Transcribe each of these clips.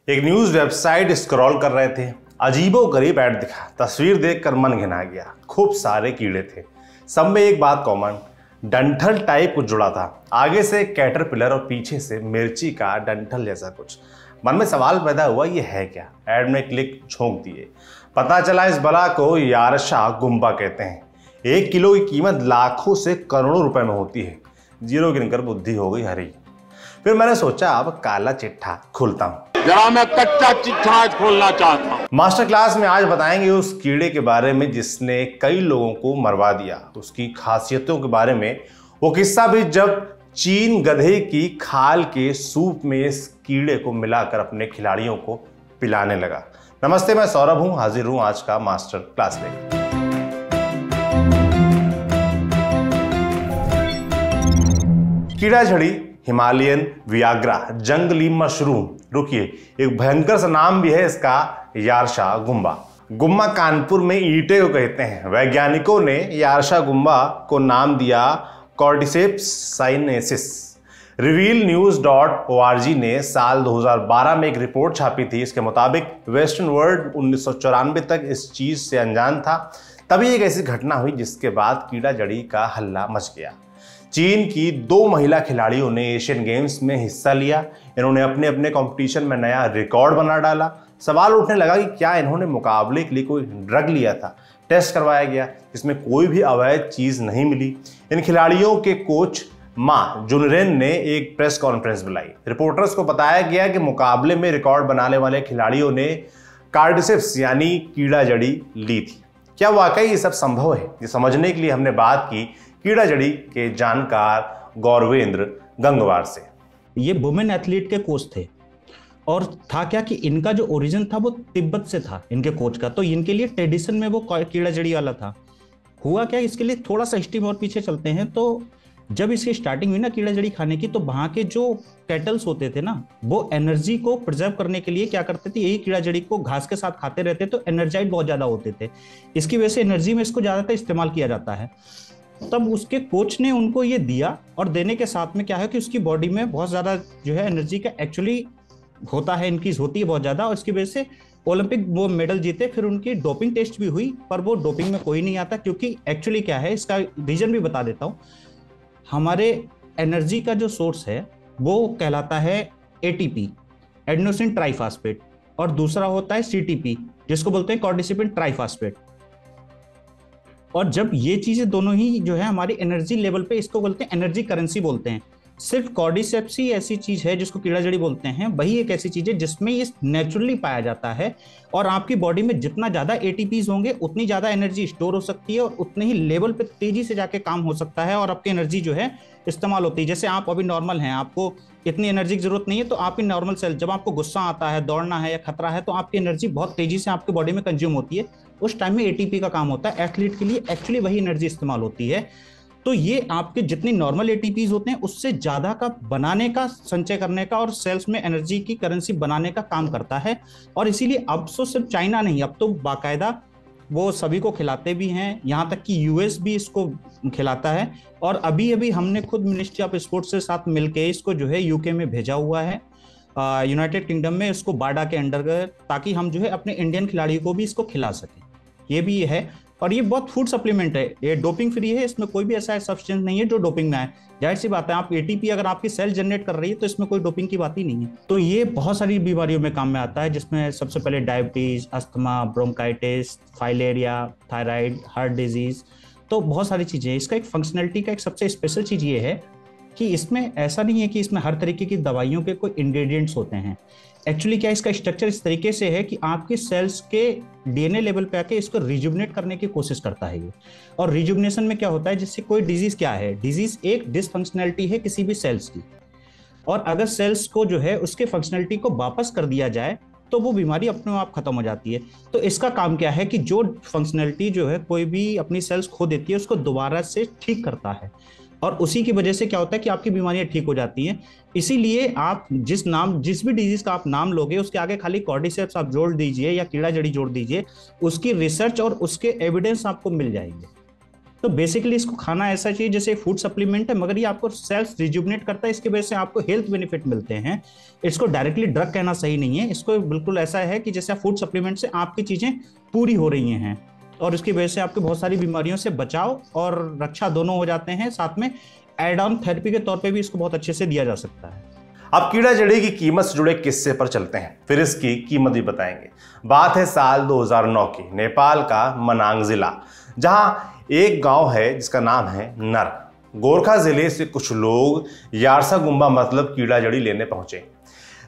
एक news website scroll कर रहे थे, अजीबोगरीब ऐड दिखा। तस्वीर देखकर मन घिना गया। खूब सारे कीड़े थे, सब में एक बात कॉमन, डंठल टाइप कुछ जुड़ा था। आगे से कैटरपिलर और पीछे से मिर्ची का डंठल जैसा कुछ। मन में सवाल पैदा हुआ, ये है क्या? ऐड में क्लिक झोंक दिए, पता चला इस बला को यारशा गुम्बा कहते हैं। 1 किलो की कीमत लाखों से करोड़ों रुपए में होती है। जीरो गिनकर बुद्धि हो गई हरी। फिर मैंने सोचा अब काला चिट्ठा खोलता हूँ। जरा मैं कच्चा चिट्ठा खोलना चाहता हूँ। मास्टर क्लास में आज बताएंगे उस कीड़े के बारे में जिसने कई लोगों को मरवा दिया, उसकी खासियतों के बारे में, वो किस्सा भी जब चीन गधे की खाल के सूप में इस कीड़े को मिलाकर अपने खिलाड़ियों को पिलाने लगा। नमस्ते, मैं सौरभ हूं, हाजिर हूं आज का मास्टर क्लास लेकर। कीड़ा झड़ी, हिमालयन वियाग्रा, जंगली मशरूम। रुकिए, एक भयंकर सा नाम भी है इसका, यारशा गुम्बा। गुम्बा कानपुर में ईंटे को कहते हैं। वैज्ञानिकों ने यारशा गुम्बा को नाम दिया कॉर्डिसेप्स साइनेसिस। revealnews.org ने साल 2012 में एक रिपोर्ट छापी थी। इसके मुताबिक वेस्टर्न वर्ल्ड 1994 तक इस चीज से अनजान था। तभी एक ऐसी घटना हुई जिसके बाद कीड़ा जड़ी का हल्ला मच गया। चीन की 2 महिला खिलाड़ियों ने एशियन गेम्स में हिस्सा लिया। इन्होंने अपने अपने कंपटीशन में नया रिकॉर्ड बना डाला। सवाल उठने लगा कि क्या इन्होंने मुकाबले के लिए कोई ड्रग लिया था? टेस्ट करवाया गया जिसमें कोई भी अवैध चीज नहीं मिली। इन खिलाड़ियों के कोच मा जुनरेन ने एक प्रेस कॉन्फ्रेंस बुलाई। रिपोर्टर्स को बताया गया कि मुकाबले में रिकॉर्ड बनाने वाले खिलाड़ियों ने कार्डिसेप्स यानी कीड़ा जड़ी ली थी। क्या वाकई ये सब संभव है? ये समझने के लिए हमने बात की कीड़ा जड़ी के जानकार गौरवेंद्र गंगवार से। ये वुमेन एथलीट के कोच थे और था क्या कि इनका जो ओरिजिन था वो तिब्बत से था इनके कोच का, तो इनके लिए ट्रेडिशन में वो कीड़ा जड़ी वाला था। हुआ क्या, इसके लिए थोड़ा सा हिस्ट्री में और पीछे चलते हैं। तो जब इसकी स्टार्टिंग हुई ना कीड़ा जड़ी खाने की, तो वहाँ के जो कैटल्स होते थे ना, वो एनर्जी को प्रिजर्व करने के लिए क्या करते थे, यही कीड़ा जड़ी को घास के साथ खाते रहते, तो एनर्जाइट बहुत ज़्यादा होते थे। इसकी वजह से एनर्जी में इसको ज़्यादातर इस्तेमाल किया जाता है। तब उसके कोच ने उनको ये दिया और देने के साथ में क्या है कि उसकी बॉडी में बहुत ज़्यादा जो है एनर्जी का एक्चुअली होता है, इंक्रीज होती है बहुत ज़्यादा, और इसकी वजह से ओलंपिक वो मेडल जीते। फिर उनकी डोपिंग टेस्ट भी हुई, पर वो डोपिंग में कोई नहीं आता, क्योंकि एक्चुअली क्या है, इसका रीजन भी बता देता हूँ। हमारे एनर्जी का जो सोर्स है वो कहलाता है एटीपी, एडेनोसिन ट्राइफॉस्फेट, और दूसरा होता है सीटीपी जिसको बोलते हैं कॉर्डिसेपिन ट्राइफॉस्फेट। और जब ये चीजें दोनों ही जो है हमारी एनर्जी लेवल पे, इसको बोलते हैं एनर्जी करेंसी बोलते हैं। सिर्फ कॉर्डिसेप्स ही ऐसी चीज है जिसको कीड़ा जड़ी बोलते हैं, वही एक ऐसी चीज है जिसमें ये नेचुरली पाया जाता है। और आपकी बॉडी में जितना ज्यादा एटीपीज होंगे उतनी ज्यादा एनर्जी स्टोर हो सकती है और उतने ही लेवल पे तेजी से जाके काम हो सकता है और आपकी एनर्जी जो है इस्तेमाल होती है। जैसे आप अभी नॉर्मल हैं, आपको इतनी एनर्जी की जरूरत नहीं है, तो आपकी नॉर्मल सेल, जब आपको गुस्सा आता है, दौड़ना है या खतरा है, तो आपकी एनर्जी बहुत तेजी से आपकी बॉडी में कंज्यूम होती है। उस टाइम में एटीपी का काम होता है। एथलीट के लिए एक्चुअली वही एनर्जी इस्तेमाल होती है। तो ये आपके जितनी नॉर्मल एटीपीज होते हैं उससे ज्यादा का बनाने का, संचय करने का और सेल्स में एनर्जी की करेंसी बनाने का काम करता है। और इसीलिए अब तो सिर्फ चाइना नहीं, अब तो बाकायदा वो सभी को खिलाते भी हैं, यहाँ तक कि यूएस भी इसको खिलाता है। और अभी अभी हमने खुद मिनिस्ट्री ऑफ स्पोर्ट्स के साथ मिलकर इसको जो है यूके में भेजा हुआ है, यूनाइटेड किंगडम में, इसको बाडा के अंडर, ताकि हम जो है अपने इंडियन खिलाड़ियों को भी इसको खिला सकें। ये भी है। और ये बहुत फूड सप्लीमेंट है, ये डोपिंग फ्री है, इसमें कोई भी ऐसा सब्सटेंस नहीं है जो डोपिंग में आए। जाहिर सी बात है, आप एटीपी अगर आपकी सेल जनरेट कर रही है तो इसमें कोई डोपिंग की बात ही नहीं है। तो ये बहुत सारी बीमारियों में काम में आता है, जिसमें सबसे पहले diabetes, asthma, bronchitis, filaria, thyroid, heart disease, तो बहुत सारी चीजें। इसका एक फंक्शनलिटी का एक सबसे स्पेशल चीज ये है कि इसमें ऐसा नहीं है कि इसमें हर तरीके की दवाइयों के कोई इंग्रेडिएंट्स होते हैं। एक्चुअली क्या, इसका स्ट्रक्चर इस तरीके से है कि आपके सेल्स के डीएनए लेवल पे आके इसको रिजुवनेट करने की कोशिश करता है ये। और रिजुवनेशन में क्या होता है, जिससे कोई डिजीज क्या है, डिजीज एक डिसफंक्शनलिटी है किसी भी सेल्स की, और अगर सेल्स को जो है उसके फंक्शनलिटी को वापस कर दिया जाए तो वो बीमारी अपने आप खत्म हो जाती है। तो इसका काम क्या है कि जो फंक्शनलिटी जो है कोई भी अपनी सेल्स खो देती है उसको दोबारा से ठीक करता है, और उसी की वजह से क्या होता है कि आपकी बीमारियां ठीक हो जाती हैं। इसीलिए आप जिस भी डिजीज का आप नाम लोगे उसके आगे खाली कॉर्डिसेप्स आप जोड़ दीजिए या कीड़ा जड़ी जोड़ दीजिए, उसकी रिसर्च और उसके एविडेंस आपको मिल जाएंगे। तो बेसिकली इसको खाना ऐसा चाहिए जैसे फूड सप्लीमेंट है, मगर ये आपको सेल्फ रिजुवनेट करता है, इसकी वजह से आपको हेल्थ बेनिफिट मिलते हैं। इसको डायरेक्टली ड्रग कहना सही नहीं है, इसको बिल्कुल ऐसा है कि जैसे फूड सप्लीमेंट से आपकी चीज़ें पूरी हो रही हैं और उसकी वजह से आपको बहुत सारी बीमारियों से बचाव और रक्षा दोनों हो जाते हैं। साथ में एड ऑन थेरेपी के तौर पे भी इसको बहुत अच्छे से दिया जा सकता है। अब कीड़ा जड़ी की कीमत से जुड़े किस्से पर चलते हैं, फिर इसकी कीमत भी बताएंगे। बात है साल 2009 की, नेपाल का मनांग जिला, जहां एक गांव है जिसका नाम है नर। गोरखा जिले से कुछ लोग यारसा गुम्बा मतलब कीड़ा जड़ी लेने पहुंचे।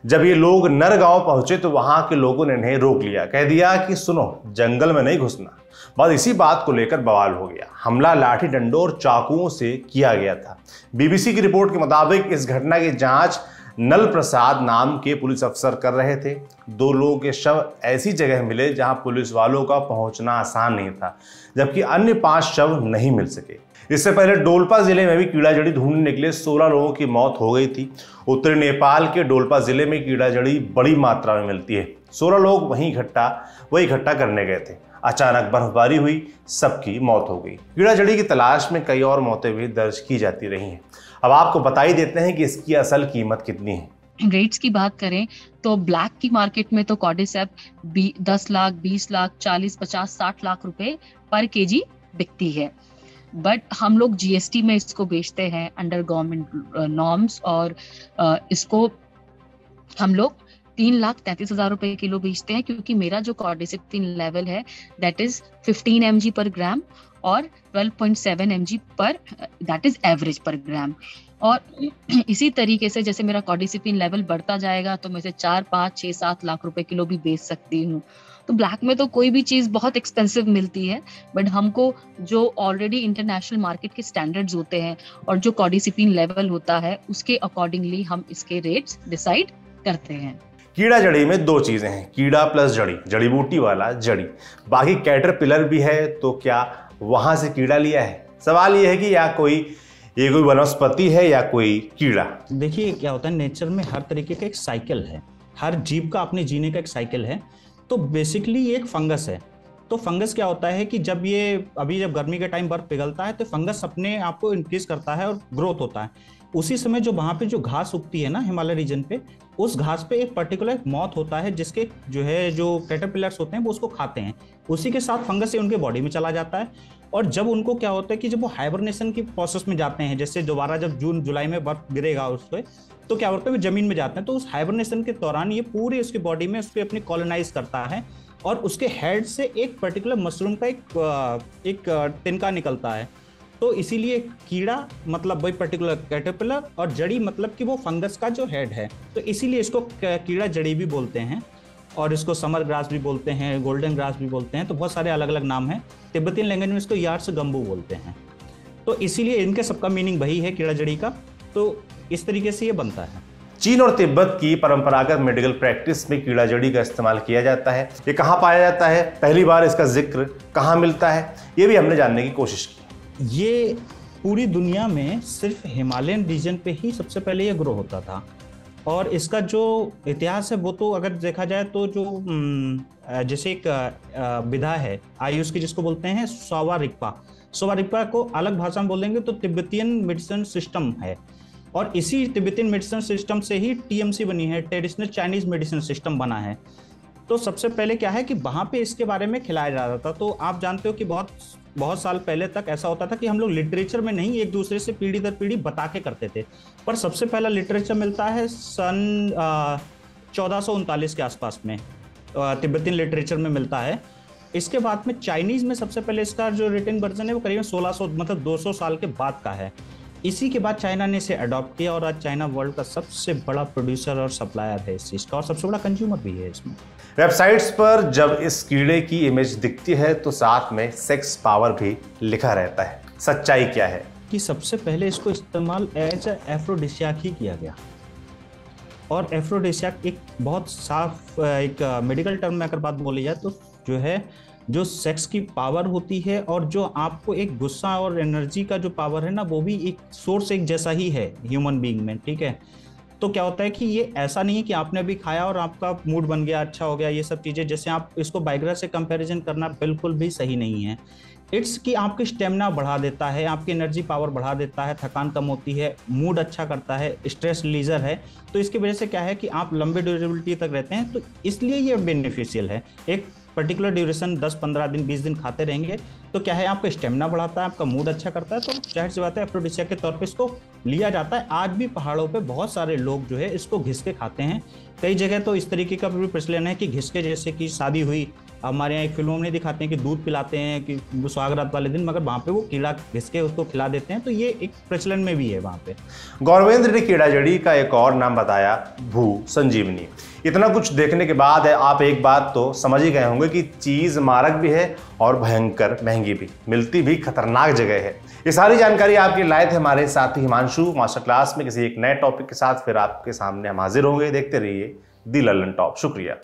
जब ये लोग नर गांव पहुंचे तो वहां के लोगों ने इन्हें रोक लिया, कह दिया कि सुनो, जंगल में नहीं घुसना। बस इसी बात को लेकर बवाल हो गया। हमला लाठी डंडों और चाकुओं से किया गया था। बीबीसी की रिपोर्ट के मुताबिक इस घटना की जांच नल प्रसाद नाम के पुलिस अफसर कर रहे थे। 2 लोगों के शव ऐसी जगह मिले जहां पुलिस वालों का पहुंचना आसान नहीं था, जबकि अन्य 5 शव नहीं मिल सके। इससे पहले डोलपा जिले में भी कीड़ा जड़ी ढूंढने निकले 16 लोगों की मौत हो गई थी। उत्तरी नेपाल के डोलपा जिले में कीड़ा जड़ी बड़ी मात्रा में मिलती है। 16 लोग वही इकट्ठा करने गए थे। अचानक बर्फबारी हुई, सबकी मौत हो गई। कीड़ा जड़ी की तलाश में कई और मौतें भी दर्ज की जाती रही हैं। अब आपको बता ही देते हैं कि इसकी असल कीमत कितनी है। रेट्स की बात करें तो ब्लैक की मार्केट में तो कॉर्डिसेप 10 लाख, 20 लाख, 40, 50, 60 लाख रुपए पर केजी बिकती है। बट हम लोग जीएसटी में इसको बेचते हैं अंडर गवर्नमेंट नॉर्म्स, और इसको हम लोग 3,33,000 रुपए किलो बेचते हैं, क्योंकि मेरा जो कॉर्डिसेप्टिन लेवल है दैट इज 15 mg पर ग्राम और 12.7 mg पर, दैट इज एवरेज पर ग्राम। और इसी तरीके से जैसे मेरा कॉर्डिसेप्टिन लेवल बढ़ता जाएगा तो मैं इसे 4, 5, 6, 7 लाख रुपए किलो भी बेच सकती हूँ। तो ब्लैक में तो कोई भी चीज बहुत एक्सपेंसिव मिलती है, बट हमको जो ऑलरेडी इंटरनेशनल मार्केट के स्टैंडर्ड्स होते हैं और जो कॉर्डिसेप्टिन लेवल होता है उसके अकॉर्डिंगली हम इसके रेट्स डिसाइड करते हैं। कीड़ा जड़ी में 2 चीजें हैं, कीड़ा प्लस जड़ी, जड़ी बूटी वाला जड़ी। बाकी कैटरपिलर भी है, तो क्या वहां से कीड़ा लिया है? सवाल यह है कि ये कोई वनस्पति है या कोई कीड़ा। देखिए क्या होता है, नेचर में हर तरीके का एक साइकिल है, हर जीव का अपने जीने का एक साइकिल है। तो बेसिकली ये एक फंगस है। तो फंगस क्या होता है कि जब गर्मी के टाइम बर्फ पिघलता है तो फंगस अपने आप को इंक्रीज करता है और ग्रोथ होता है। उसी समय जो वहाँ पे जो घास उगती है ना हिमालय रीजन पे, उस घास पे एक पर्टिकुलर मॉथ होता है जिसके जो कैटरपिलर्स होते हैं वो उसको खाते हैं। उसी के साथ फंगस से उनके बॉडी में चला जाता है। और जब उनको क्या होता है कि जब वो हाइबरनेशन की प्रोसेस में जाते हैं, जैसे दोबारा जब जून जुलाई में बर्फ गिरेगा उस पर, तो क्या होता है वो जमीन में जाते हैं। तो उस हाइबरनेशन के दौरान ये पूरे उसकी बॉडी में उसको अपनी कॉलोनाइज करता है और उसके हेड से एक पर्टिकुलर मशरूम का एक तिनका निकलता है। तो इसीलिए कीड़ा मतलब वही पर्टिकुलर कैटरपिलर और जड़ी मतलब कि वो फंगस का जो हेड है। तो इसीलिए इसको कीड़ा जड़ी भी बोलते हैं और इसको समर ग्रास भी बोलते हैं, गोल्डन ग्रास भी बोलते हैं। तो बहुत सारे अलग अलग नाम हैं। तिब्बतियन लैंग्वेज में इसको यार्स गम्बू बोलते हैं। तो इसीलिए इनके सबका मीनिंग वही है कीड़ा जड़ी का। तो इस तरीके से ये बनता है। चीन और तिब्बत की परंपरागत मेडिकल प्रैक्टिस में कीड़ा जड़ी का इस्तेमाल किया जाता है। ये कहाँ पाया जाता है, पहली बार इसका जिक्र कहाँ मिलता है, ये भी हमने जानने की कोशिश की। ये पूरी दुनिया में सिर्फ हिमालयन रीजन पे ही सबसे पहले ये ग्रो होता था। और इसका जो इतिहास है वो तो अगर देखा जाए तो जो जैसे एक विधा है आयुष की जिसको बोलते हैं सोवा रिक्पा को अलग भाषा में बोलेंगे तो तिब्बतियन मेडिसिन सिस्टम है। और इसी तिब्बतियन मेडिसिन सिस्टम से ही टीएमसी बनी है, ट्रेडिशनल चाइनीज मेडिसिन सिस्टम बना है। तो सबसे पहले क्या है कि वहाँ पे इसके बारे में खिलाया जाता था। तो आप जानते हो कि बहुत साल पहले तक ऐसा होता था कि हम लोग लिटरेचर में नहीं एक दूसरे से पीढ़ी दर पीढ़ी बता के करते थे। पर सबसे पहला लिटरेचर मिलता है सन 1439 के आसपास में, तिब्बतियन लिटरेचर में मिलता है। इसके बाद में चाइनीज में सबसे पहले इसका जो रिटन वर्जन है वो करीबन 1600 मतलब 200 साल के बाद का है। इसी के बाद चाइना ने इसे अडॉप्ट किया और आज चाइना वर्ल्ड का सबसे बड़ा प्रोड्यूसर और सप्लायर है इस चीज़ का और सबसे बड़ा कंज्यूमर भी है इसमें। वेबसाइट्स पर जब इस कीड़े की इमेज दिखती है तो साथ में सेक्स पावर भी लिखा रहता है। सच्चाई क्या है कि सबसे पहले इसको इस्तेमाल एज एफ्रोडिसियाक ही किया गया। और एफ्रोडिसियाक एक बहुत साफ एक मेडिकल टर्म में अगर बात बोली जाए तो जो सेक्स की पावर होती है और जो आपको एक गुस्सा और एनर्जी का जो पावर है ना वो भी एक सोर्स एक जैसा ही है ह्यूमन बीइंग में, ठीक है। तो क्या होता है कि ये ऐसा नहीं है कि आपने अभी खाया और आपका मूड बन गया, अच्छा हो गया, ये सब चीज़ें जैसे आप इसको बाइग्रा से कंपैरिजन करना बिल्कुल भी सही नहीं है। इट्स कि आपकी स्टेमिना बढ़ा देता है, आपकी एनर्जी पावर बढ़ा देता है, थकान कम होती है, मूड अच्छा करता है, स्ट्रेस रिलीजर है। तो इसकी वजह से क्या है कि आप लंबे ड्यूरेबिलिटी तक रहते हैं, तो इसलिए ये बेनिफिशियल है। एक पर्टिकुलर ड्यूरेशन 10-15 दिन 20 दिन खाते रहेंगे तो क्या है, आपका स्टेमिना बढ़ाता है, आपका मूड अच्छा करता है, तो जाहिर सी बात है एफ्रोडिसिया के तौर पे इसको लिया जाता है। आज भी पहाड़ों पे बहुत सारे लोग जो है इसको घिस के खाते हैं। कई जगह तो इस तरीके का भी प्रचलन है कि घिस के, जैसे कि शादी हुई, हमारे यहाँ एक फिल्मों में दिखाते हैं कि दूध पिलाते हैं कि सुहागरात वाले दिन, मगर वहाँ पे वो कीड़ा घिस के उसको खिला देते हैं, तो ये एक प्रचलन में भी है वहाँ पे। गौरवेंद्र ने कीड़ा जड़ी का एक और नाम बताया, भू संजीवनी। इतना कुछ देखने के बाद आप एक बात तो समझ ही गए होंगे कि चीज मारक भी है और भयंकर महंगी भी, मिलती भी खतरनाक जगह है। ये सारी जानकारी आपके लाए थे हमारे साथी हिमांशु। मास्टर क्लास में किसी एक नए टॉपिक के साथ फिर आपके सामने हम हाजिर होंगे। देखते रहिए दी लल्लन टॉप। शुक्रिया।